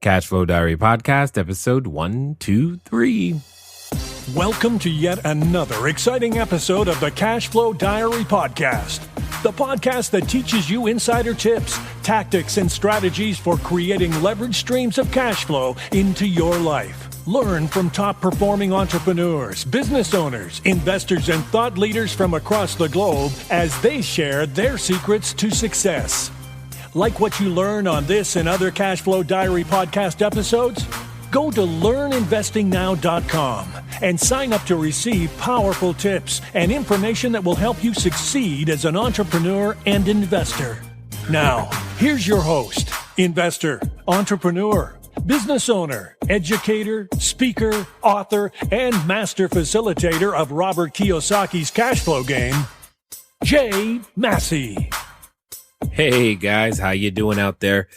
Cashflow Diary Podcast, episode 123. Welcome to yet another exciting episode of the Cashflow Diary Podcast, the podcast that teaches you insider tips, tactics, and strategies for creating leverage streams of cash flow into your life. Learn from top-performing entrepreneurs, business owners, investors, and thought leaders from across the globe as they share their secrets to success. Like what you learn on this and other Cashflow Diary podcast episodes? Go to learninvestingnow.com and sign up to receive powerful tips and information that will help you succeed as an entrepreneur and investor. Now, here's your host, investor, entrepreneur, business owner, educator, speaker, author, and master facilitator of Robert Kiyosaki's cash flow game, Jay Massey. Hey guys, how you doing out there?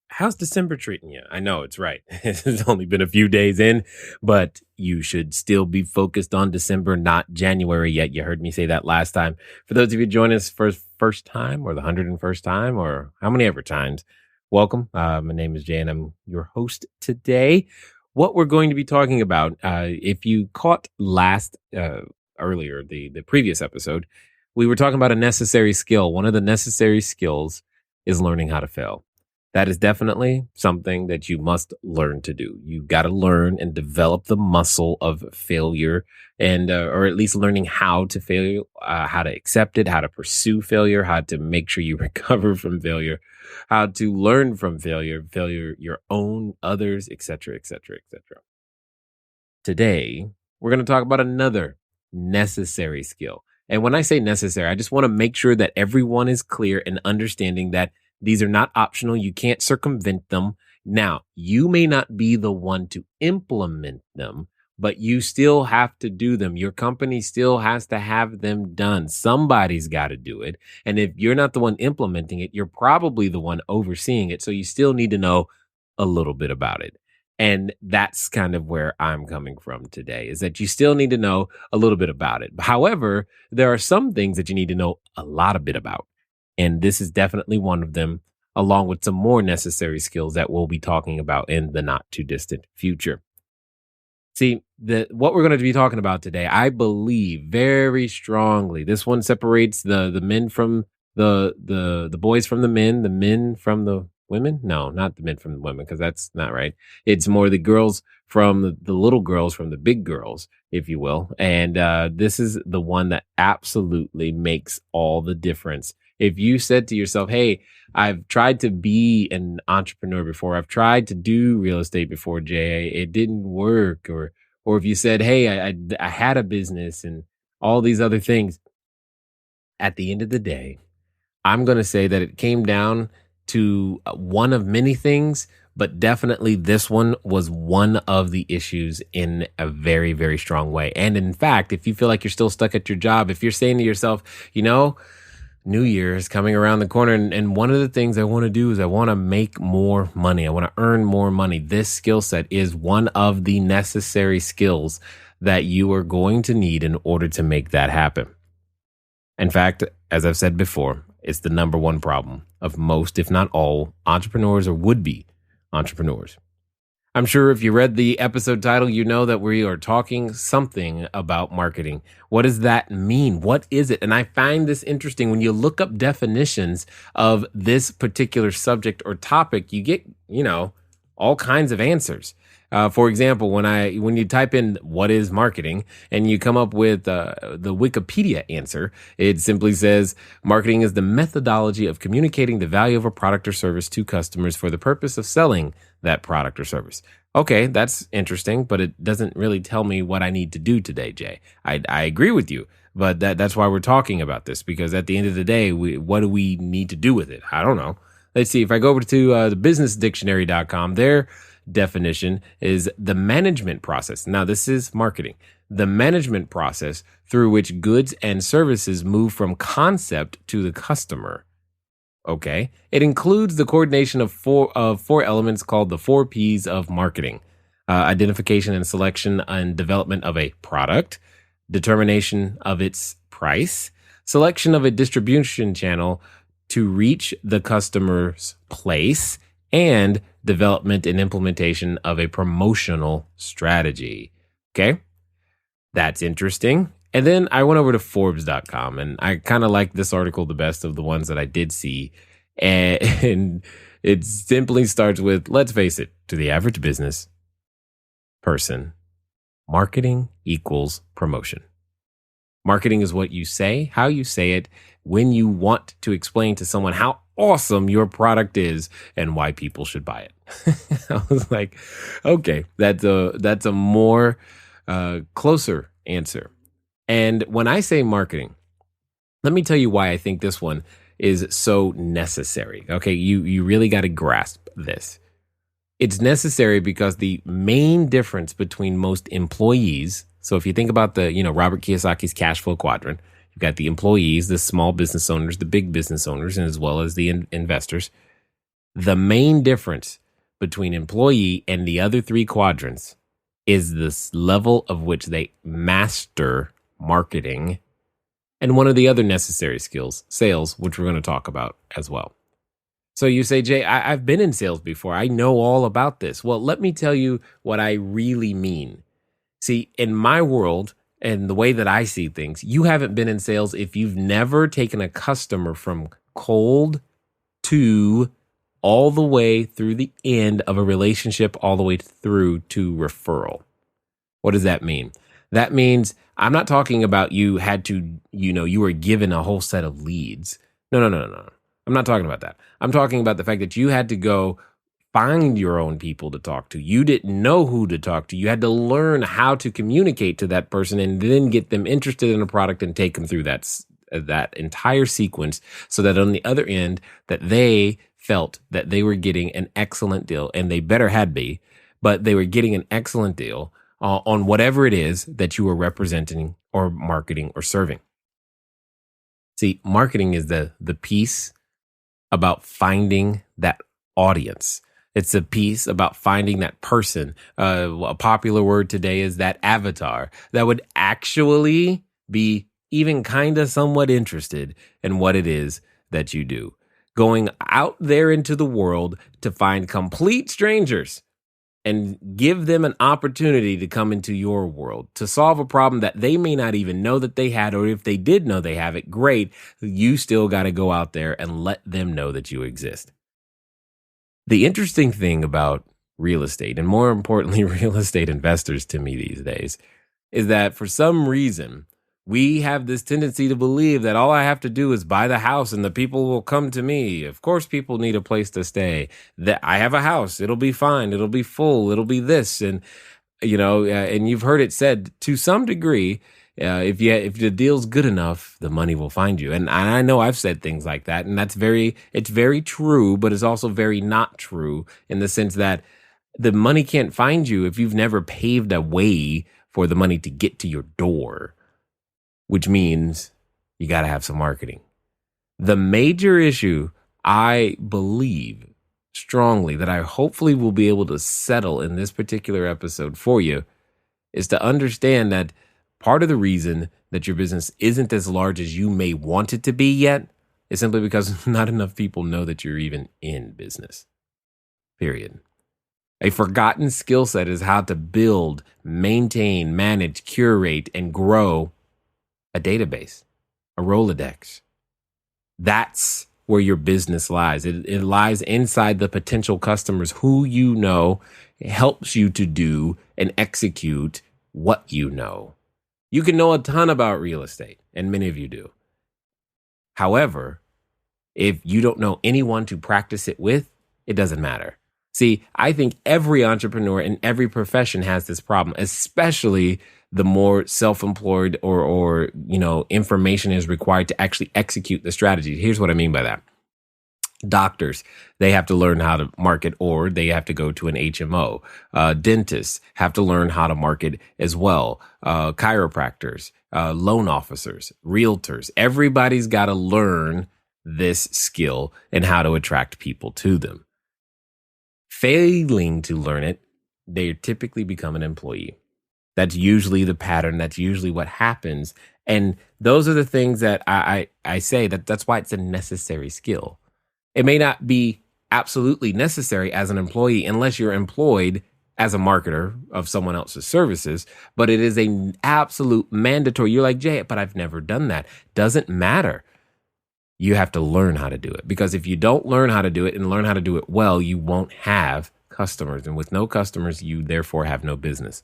How's December treating you? I know it's right. It's only been a few days in, but you should still be focused on December, not January yet. You heard me say that last time. For those of you joining us for the first time or the 101st time or how many ever times, welcome. My name is Jay and I'm your host today. What we're going to be talking about, if you caught earlier, the previous episode, we were talking about a necessary skill. One of the necessary skills is learning how to fail. That is definitely something that you must learn to do. You've got to learn and develop the muscle of failure and, or at least learning how to fail, how to accept it, how to pursue failure, how to make sure you recover from failure, how to learn from failure, your own, others, etc., etc., etc. Today, we're going to talk about another necessary skill. And when I say necessary, I just want to make sure that everyone is clear in understanding that these are not optional. You can't circumvent them. Now, you may not be the one to implement them, but you still have to do them. Your company still has to have them done. Somebody's got to do it. And if you're not the one implementing it, you're probably the one overseeing it. So you still need to know a little bit about it. And that's kind of where I'm coming from today, is that you still need to know a little bit about it. However, there are some things that you need to know a lot of bit about. And this is definitely one of them, along with some more necessary skills that we'll be talking about in the not too distant future. See, what we're going to be talking about today, I believe very strongly, this one separates the men from the boys from the men from the women? No, not the men from the women, because that's not right. It's more the girls from the little girls from the big girls, if you will. And this is the one that absolutely makes all the difference. If you said to yourself, hey, I've tried to be an entrepreneur before, I've tried to do real estate before, Jay, it didn't work. Or if you said, hey, I had a business and all these other things. At the end of the day, I'm going to say that it came down to one of many things, but definitely this one was one of the issues in a very, very strong way. And in fact, if you feel like you're still stuck at your job, if you're saying to yourself, New Year is coming around the corner, and one of the things I want to do is I want to make more money. I want to earn more money. This skill set is one of the necessary skills that you are going to need in order to make that happen. In fact, as I've said before, it's the number one problem of most, if not all, entrepreneurs or would-be entrepreneurs. I'm sure if you read the episode title, you know that we are talking something about marketing. What does that mean? What is it? And I find this interesting. When you look up definitions of this particular subject or topic, you get, all kinds of answers. For example, when you type in what is marketing and you come up with the Wikipedia answer, it simply says marketing is the methodology of communicating the value of a product or service to customers for the purpose of selling that product or service. Okay, that's interesting, but it doesn't really tell me what I need to do today, Jay. I agree with you, but that's why we're talking about this, because at the end of the day, what do we need to do with it? I don't know. Let's see. If I go over to the businessdictionary.com, their definition is the management process. Now, this is marketing. The management process through which goods and services move from concept to the customer. Okay. It includes the coordination of four elements called the 4 Ps of marketing. Identification and selection and development of a product, determination of its price, selection of a distribution channel to reach the customer's place, and development and implementation of a promotional strategy. Okay, that's interesting. And then I went over to Forbes.com, and I kind of like this article the best of the ones that I did see. And it simply starts with, let's face it, to the average business person, marketing equals promotion. Marketing is what you say, how you say it, when you want to explain to someone how awesome your product is and why people should buy it. I was like, okay, that's a more closer answer. And when I say marketing, let me tell you why I think this one is so necessary. Okay, you really got to grasp this. It's necessary because the main difference between most employees, so if you think about the, Robert Kiyosaki's cash flow quadrant, you've got the employees, the small business owners, the big business owners, and as well as the investors. The main difference between employee and the other three quadrants is this level of which they master marketing and one of the other necessary skills, sales, which we're going to talk about as well. So you say, Jay, I've been in sales before. I know all about this. Well, let me tell you what I really mean. See, in my world and the way that I see things, you haven't been in sales if you've never taken a customer from cold to all the way through the end of a relationship, all the way through to referral. What does that mean? That means I'm not talking about you had to, you were given a whole set of leads. No. I'm not talking about that. I'm talking about the fact that you had to go find your own people to talk to. You didn't know who to talk to. You had to learn how to communicate to that person and then get them interested in a product and take them through that entire sequence so that on the other end that they felt that they were getting an excellent deal, and they better had be, but they were getting an excellent deal on whatever it is that you were representing or marketing or serving. See, marketing is the piece about finding that audience. It's a piece about finding that person. A popular word today is that avatar that would actually be even kind of somewhat interested in what it is that you do. Going out there into the world to find complete strangers and give them an opportunity to come into your world to solve a problem that they may not even know that they had, or if they did know they have it, great. You still got to go out there and let them know that you exist. The interesting thing about real estate, and more importantly, real estate investors to me these days, is that for some reason, we have this tendency to believe that all I have to do is buy the house and the people will come to me. Of course, people need a place to stay. That I have a house. It'll be fine. It'll be full. It'll be this. And, and you've heard it said to some degree, if the deal's good enough, the money will find you. And I know I've said things like that, and it's very true, but it's also very not true in the sense that the money can't find you if you've never paved a way for the money to get to your door, which means you got to have some marketing. The major issue, I believe strongly that I hopefully will be able to settle in this particular episode for you, is to understand that part of the reason that your business isn't as large as you may want it to be yet is simply because not enough people know that you're even in business. Period. A forgotten skill set is how to build, maintain, manage, curate, and grow a database, a Rolodex. That's where your business lies. It lies inside the potential customers who you know. It helps you to do and execute what you know. You can know a ton about real estate, and many of you do. However, if you don't know anyone to practice it with, it doesn't matter. See, I think every entrepreneur in every profession has this problem, especially the more self-employed or information is required to actually execute the strategy. Here's what I mean by that. Doctors, they have to learn how to market, or they have to go to an HMO. Dentists have to learn how to market as well. Chiropractors, loan officers, realtors, everybody's got to learn this skill and how to attract people to them. Failing to learn it, they typically become an employee. That's usually the pattern. That's usually what happens. And those are the things that I say that's why it's a necessary skill. It may not be absolutely necessary as an employee unless you're employed as a marketer of someone else's services, but it is an absolute mandatory. You're like, Jay, but I've never done that. Doesn't matter. You have to learn how to do it, because if you don't learn how to do it and learn how to do it well, you won't have customers. And with no customers, you therefore have no business.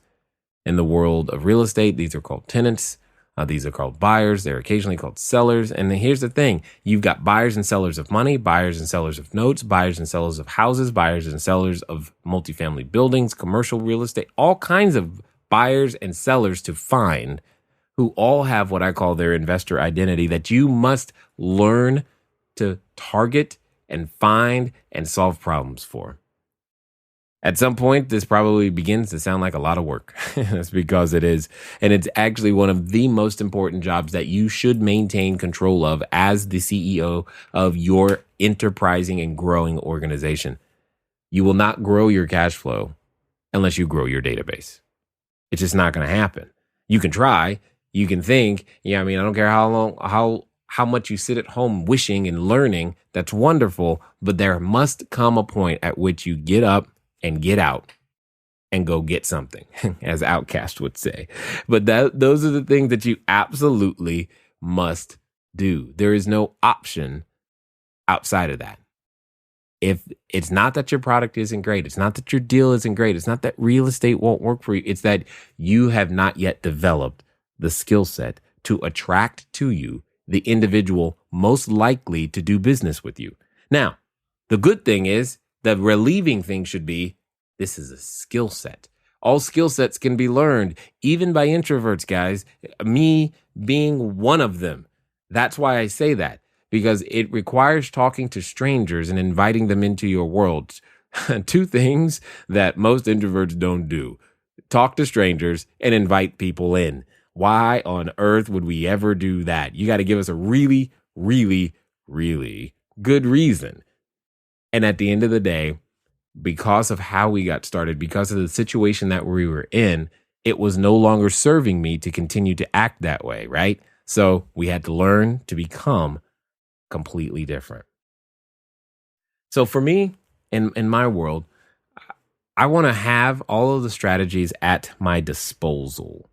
In the world of real estate, these are called tenants. These are called buyers. They're occasionally called sellers. And then here's the thing. You've got buyers and sellers of money, buyers and sellers of notes, buyers and sellers of houses, buyers and sellers of multifamily buildings, commercial real estate, all kinds of buyers and sellers to find, who all have what I call their investor identity that you must learn to target and find and solve problems for. At some point, this probably begins to sound like a lot of work. That's because it is. And it's actually one of the most important jobs that you should maintain control of as the CEO of your enterprising and growing organization. You will not grow your cash flow unless you grow your database. It's just not going to happen. You can try. You can think, I don't care how much you sit at home wishing and learning. That's wonderful. But there must come a point at which you get up and get out and go get something, as Outcast would say. But those are the things that you absolutely must do. There is no option outside of that. If it's not that your product isn't great, it's not that your deal isn't great, it's not that real estate won't work for you, it's that you have not yet developed the skill set to attract to you the individual most likely to do business with you. Now, the good thing is, the relieving thing should be, this is a skill set. All skill sets can be learned, even by introverts, guys. Me being one of them. That's why I say that, because it requires talking to strangers and inviting them into your world. Two things that most introverts don't do: talk to strangers and invite people in. Why on earth would we ever do that? You got to give us a really, really, really good reason. And at the end of the day, because of how we got started, because of the situation that we were in, it was no longer serving me to continue to act that way, right? So we had to learn to become completely different. So for me, in my world, I want to have all of the strategies at my disposal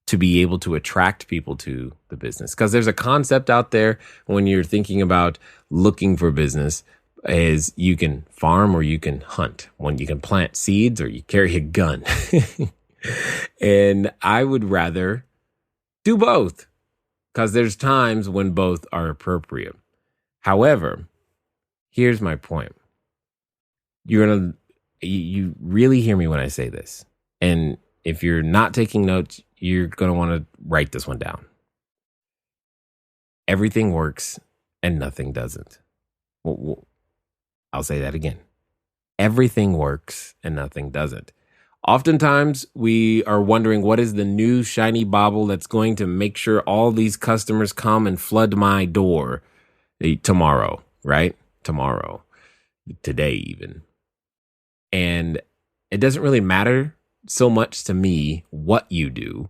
to be able to attract people to the business. Because there's a concept out there when you're thinking about looking for business, is you can farm or you can hunt. When you can plant seeds or you carry a gun. And I would rather do both, because there's times when both are appropriate. However, here's my point. You really hear me when I say this. And if you're not taking notes, you're going to want to write this one down. Everything works and nothing doesn't. Well, I'll say that again. Everything works and nothing doesn't. Oftentimes, we are wondering, what is the new shiny bauble that's going to make sure all these customers come and flood my door tomorrow, right? Tomorrow, today even. And it doesn't really matter so much to me what you do.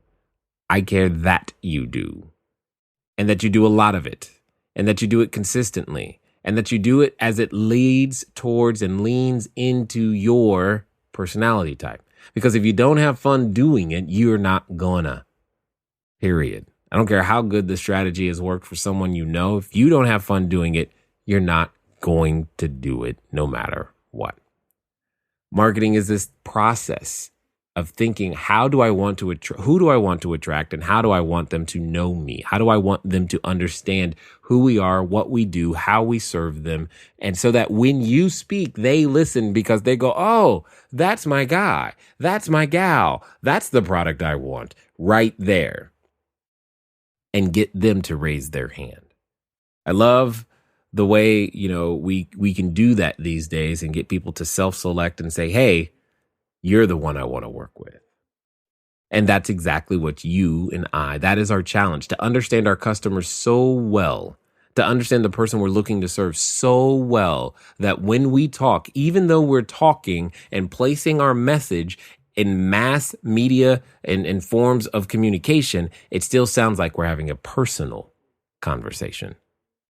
I care that you do, and that you do a lot of it, and that you do it consistently, and that you do it as it leads towards and leans into your personality type. Because if you don't have fun doing it, you're not gonna. Period. I don't care how good the strategy has worked for someone you know. If you don't have fun doing it, you're not going to do it no matter what. Marketing is this process of thinking, who do I want to attract, and how do I want them to know me? How do I want them to understand who we are, what we do, how we serve them? And so that when you speak, they listen, because they go, oh, that's my guy. That's my gal. That's the product I want right there. And get them to raise their hand. I love the way, we can do that these days and get people to self-select and say, hey, you're the one I want to work with. And that's exactly what that is our challenge, to understand our customers so well, to understand the person we're looking to serve so well, that when we talk, even though we're talking and placing our message in mass media and forms of communication, it still sounds like we're having a personal conversation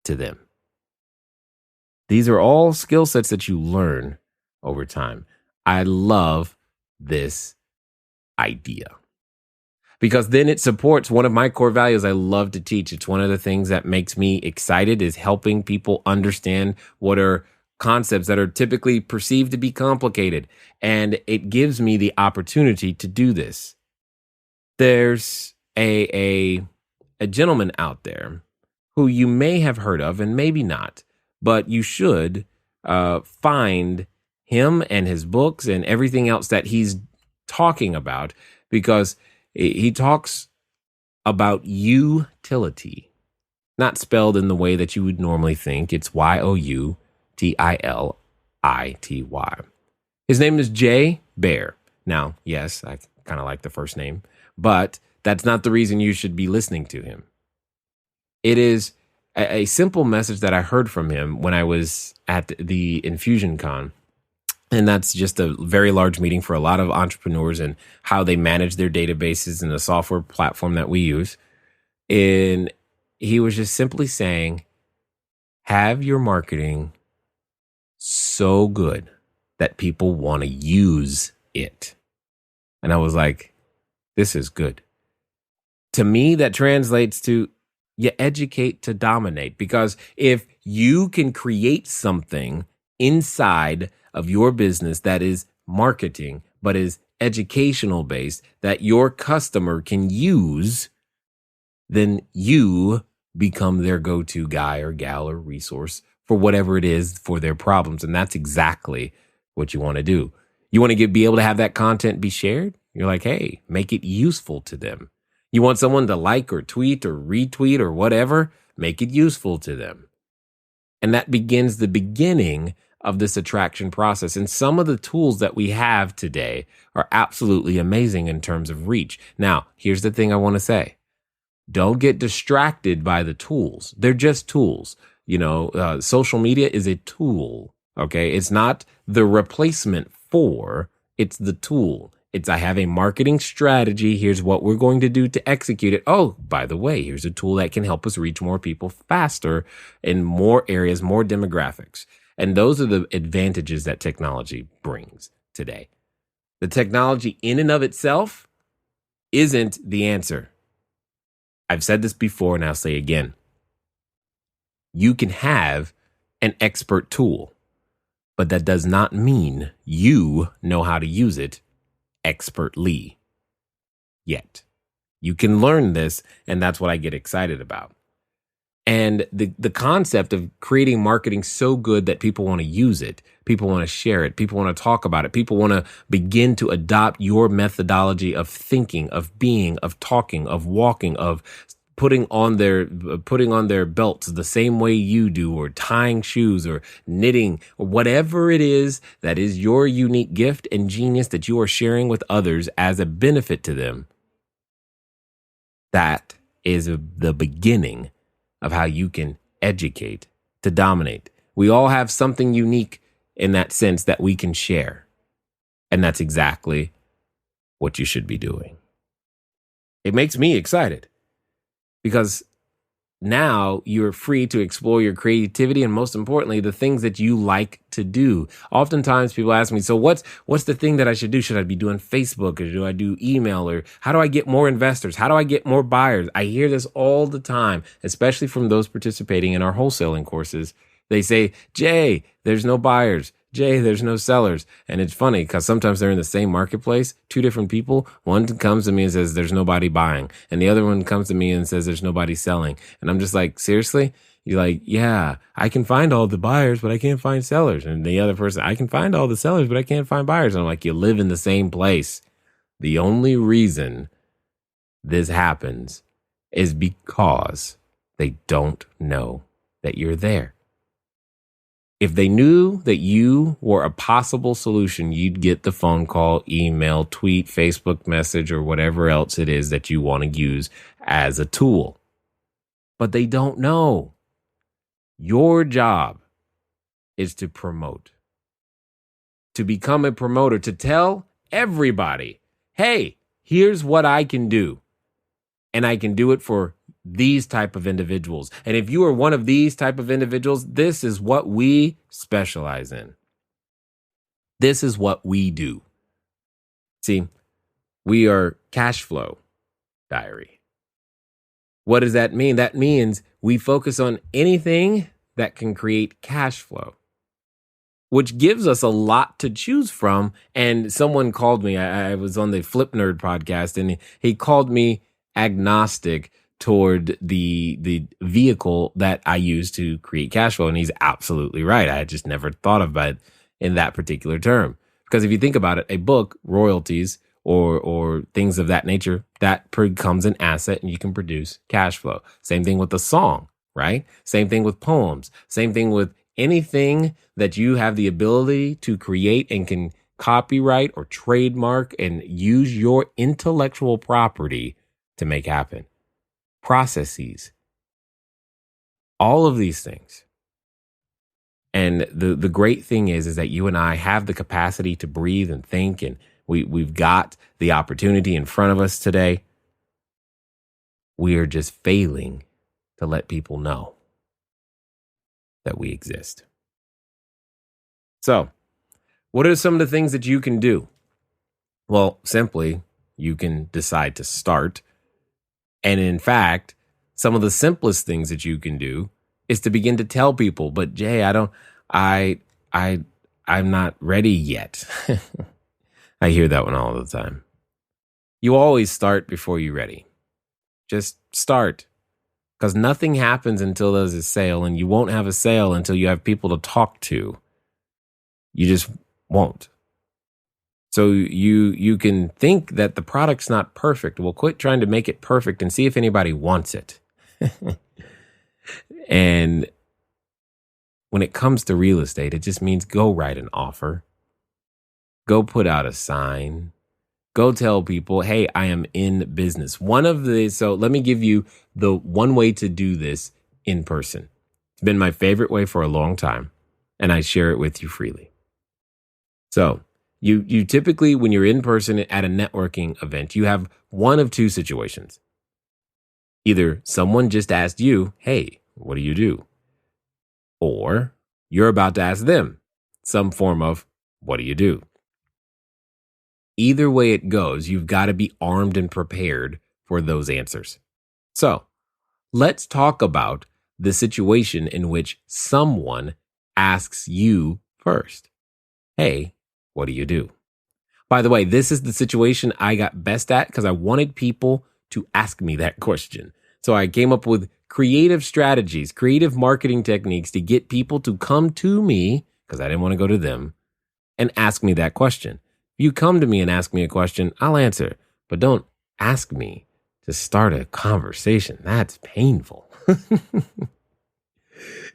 to them. These are all skill sets that you learn over time. I love this idea because then it supports one of my core values I love to teach. It's one of the things that makes me excited is helping people understand what are concepts that are typically perceived to be complicated. And it gives me the opportunity to do this. There's a gentleman out there who you may have heard of and maybe not, but you should find him and his books and everything else that he's talking about, because he talks about utility, not spelled in the way that you would normally think. It's Youtility. His name is Jay Baer. Now, yes, I kind of like the first name, but that's not the reason you should be listening to him. It is a simple message that I heard from him when I was at the Infusion Con. And that's just a very large meeting for a lot of entrepreneurs and how they manage their databases and the software platform that we use. And he was just simply saying, have your marketing so good that people want to use it. And I was like, this is good. To me, that translates to you educate to dominate, because if you can create something inside of your business that is marketing, but is educational based, that your customer can use, then you become their go-to guy or gal or resource for whatever it is for their problems. And that's exactly what you want to do. You want to be able to have that content be shared. You're like, hey, make it useful to them. You want someone to like or tweet or retweet or whatever, make it useful to them. And that begins the beginning of this attraction process. And some of the tools that we have today are absolutely amazing in terms of reach. Now, here's the thing I want to say. Don't get distracted by the tools. They're just tools. Social media is a tool. Okay. It's not the replacement for, it's the tool. I have a marketing strategy. Here's what we're going to do to execute it. Oh, by the way, here's a tool that can help us reach more people faster in more areas, more demographics. And those are the advantages that technology brings today. The technology in and of itself isn't the answer. I've said this before and I'll say again. You can have an expert tool, but that does not mean you know how to use it expertly yet. You can learn this, and that's what I get excited about. And the concept of creating marketing so good that people want to use it, people want to share it, people want to talk about it, people want to begin to adopt your methodology of thinking, of being, of talking, of walking, of putting on their belts the same way you do, or tying shoes or knitting or whatever it is that is your unique gift and genius that you are sharing with others as a benefit to them. That is the beginning of how you can educate to dominate. We all have something unique in that sense that we can share. And that's exactly what you should be doing. It makes me excited because now you're free to explore your creativity and, most importantly, the things that you like to do. Oftentimes people ask me, so what's the thing that I should do? Should I be doing Facebook, or do I do email, or how do I get more investors? How do I get more buyers? I hear this all the time, especially from those participating in our wholesaling courses. They say, Jay, there's no buyers. Jay, there's no sellers. And it's funny because sometimes they're in the same marketplace, two different people. One comes to me and says, there's nobody buying. And the other one comes to me and says, there's nobody selling. And I'm just like, seriously? You're like, yeah, I can find all the buyers, but I can't find sellers. And the other person, I can find all the sellers, but I can't find buyers. And I'm like, you live in the same place. The only reason this happens is because they don't know that you're there. If they knew that you were a possible solution, you'd get the phone call, email, tweet, Facebook message, or whatever else it is that you want to use as a tool. But they don't know. Your job is to promote, to become a promoter, to tell everybody, hey, here's what I can do. And I can do it for these type of individuals. And if you are one of these type of individuals, this is what we specialize in. This is what we do. See, we are cash flow diary. What does that mean? That means we focus on anything that can create cash flow, which gives us a lot to choose from. And someone called me, I was on the Flip Nerd podcast, and he called me agnostic toward the vehicle that I use to create cash flow. And he's absolutely right. I just never thought about it in that particular term. Because if you think about it, a book, royalties, or things of that nature, that becomes an asset and you can produce cash flow. Same thing with the song, right? Same thing with poems. Same thing with anything that you have the ability to create and can copyright or trademark and use your intellectual property to make happen. Processes. All of these things. And the great thing is that you and I have the capacity to breathe and think, and we've got the opportunity in front of us today. We are just failing to let people know that we exist. So, what are some of the things that you can do? Well, simply, you can decide to start. And in fact, some of the simplest things that you can do is to begin to tell people, but Jay, I'm not ready yet. I hear that one all the time. You always start before you're ready. Just start. Because nothing happens until there's a sale, and you won't have a sale until you have people to talk to. You just won't. So you can think that the product's not perfect. Well, quit trying to make it perfect and see if anybody wants it. And when it comes to real estate, it just means go write an offer. Go put out a sign. Go tell people, hey, I am in business. So let me give you the one way to do this in person. It's been my favorite way for a long time, and I share it with you freely. So you typically, when you're in person at a networking event, you have one of two situations. Either someone just asked you, hey, what do you do? Or you're about to ask them some form of, what do you do? Either way it goes, you've got to be armed and prepared for those answers. So let's talk about the situation in which someone asks you first, hey, what do you do? By the way, this is the situation I got best at because I wanted people to ask me that question. So I came up with creative strategies, creative marketing techniques to get people to come to me, because I didn't want to go to them, and ask me that question. If you come to me and ask me a question, I'll answer. But don't ask me to start a conversation. That's painful.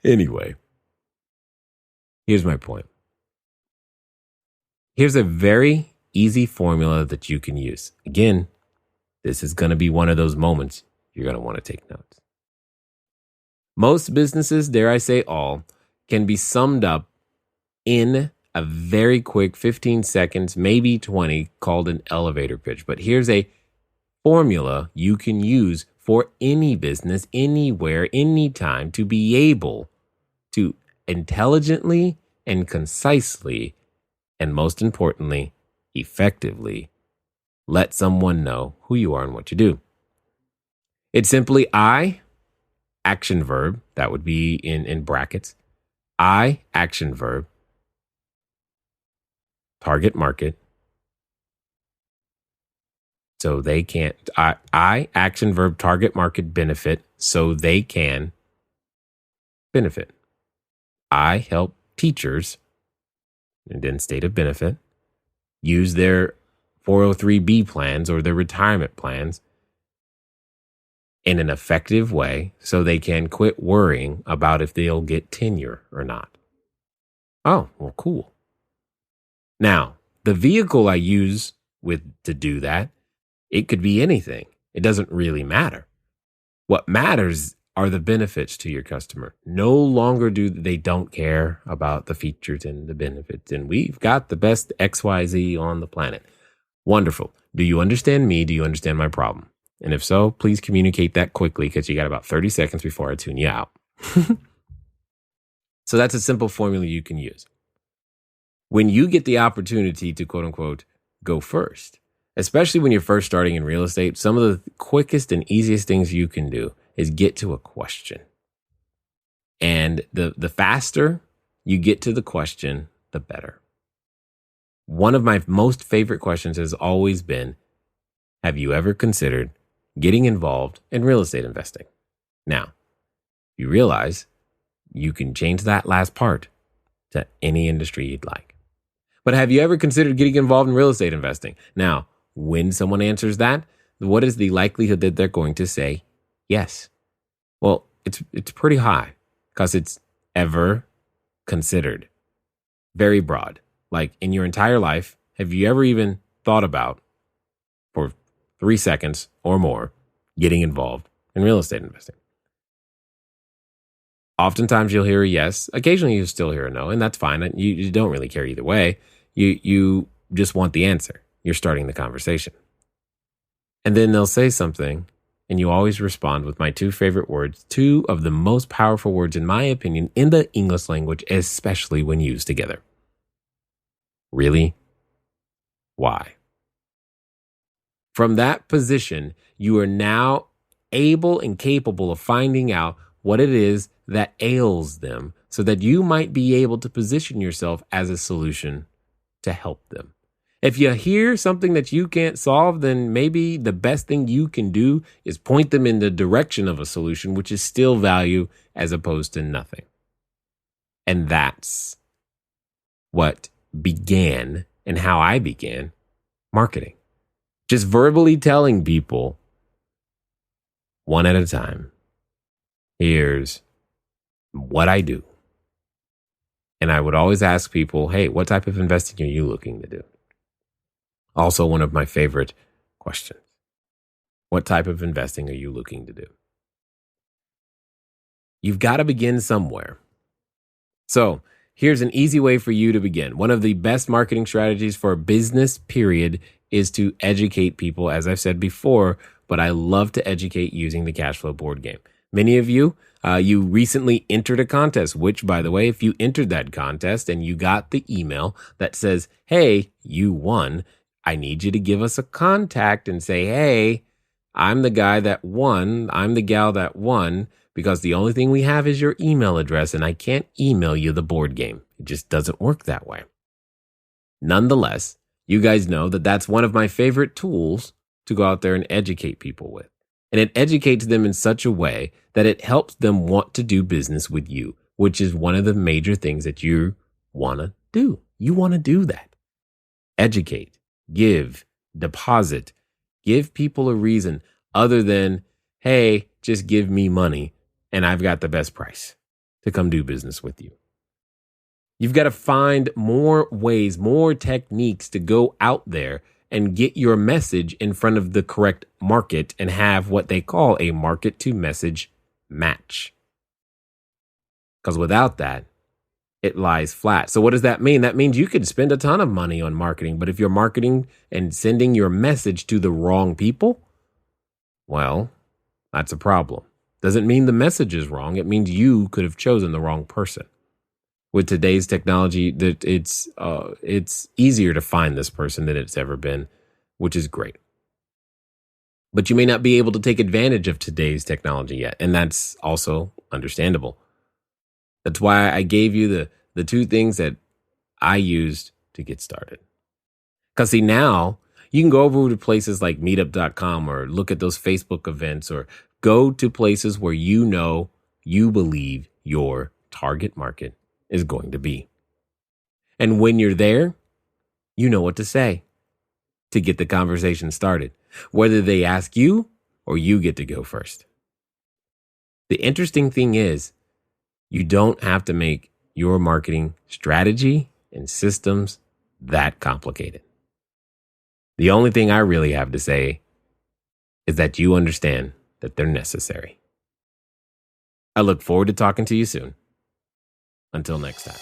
Anyway, here's my point. Here's a very easy formula that you can use. Again, this is going to be one of those moments you're going to want to take notes. Most businesses, dare I say all, can be summed up in a very quick 15 seconds, maybe 20, called an elevator pitch. But here's a formula you can use for any business, anywhere, anytime, to be able to intelligently and concisely, and most importantly, effectively, let someone know who you are and what you do. It's simply I, action verb, that would be in brackets, I, action verb, target market, so they can't, I, action verb, target market, benefit, so they can benefit. I help teachers, and then state of benefit, use their 403B plans or their retirement plans in an effective way so they can quit worrying about if they'll get tenure or not. Oh, well, cool. Now, the vehicle I use to do that, it could be anything. It doesn't really matter. What matters are the benefits to your customer. No longer they don't care about the features and the benefits. And we've got the best XYZ on the planet. Wonderful. Do you understand me? Do you understand my problem? And if so, please communicate that quickly because you got about 30 seconds before I tune you out. So that's a simple formula you can use. When you get the opportunity to quote unquote go first, especially when you're first starting in real estate, some of the quickest and easiest things you can do is get to a question. And the faster you get to the question, the better. One of my most favorite questions has always been, have you ever considered getting involved in real estate investing? Now, you realize you can change that last part to any industry you'd like. But have you ever considered getting involved in real estate investing? Now, when someone answers that, what is the likelihood that they're going to say yes? Well, it's pretty high because it's ever considered. Very broad. Like in your entire life, have you ever even thought about, for 3 seconds or more, getting involved in real estate investing? Oftentimes you'll hear a yes. Occasionally you'll still hear a no, and that's fine. You don't really care either way. You just want the answer. You're starting the conversation. And then they'll say something, and you always respond with my two favorite words, two of the most powerful words, in my opinion, in the English language, especially when used together. Really? Why? From that position, you are now able and capable of finding out what it is that ails them so that you might be able to position yourself as a solution to help them. If you hear something that you can't solve, then maybe the best thing you can do is point them in the direction of a solution, which is still value as opposed to nothing. And that's what began and how I began marketing. Just verbally telling people one at a time, here's what I do. And I would always ask people, hey, what type of investing are you looking to do? Also, one of my favorite questions. What type of investing are you looking to do? You've got to begin somewhere. So here's an easy way for you to begin. One of the best marketing strategies for a business, period, is to educate people, as I've said before, but I love to educate using the cash flow board game. Many of you, you recently entered a contest, which, by the way, if you entered that contest and you got the email that says, hey, you won, I need you to give us a contact and say, hey, I'm the guy that won. I'm the gal that won, because the only thing we have is your email address and I can't email you the board game. It just doesn't work that way. Nonetheless, you guys know that that's one of my favorite tools to go out there and educate people with. And it educates them in such a way that it helps them want to do business with you, which is one of the major things that you want to do. You want to do that. Educate, give, deposit, give people a reason other than, hey, just give me money and I've got the best price to come do business with you. You've got to find more ways, more techniques to go out there and get your message in front of the correct market and have what they call a market to message match. Because without that, it lies flat. So what does that mean? That means you could spend a ton of money on marketing, but if you're marketing and sending your message to the wrong people, well, that's a problem. Doesn't mean the message is wrong. It means you could have chosen the wrong person. With today's technology, that it's easier to find this person than it's ever been, which is great. But you may not be able to take advantage of today's technology yet, and that's also understandable. That's why I gave you the two things that I used to get started. Because see, now you can go over to places like meetup.com or look at those Facebook events or go to places where you know you believe your target market is going to be. And when you're there, you know what to say to get the conversation started, whether they ask you or you get to go first. The interesting thing is, you don't have to make your marketing strategy and systems that complicated. The only thing I really have to say is that you understand that they're necessary. I look forward to talking to you soon. Until next time.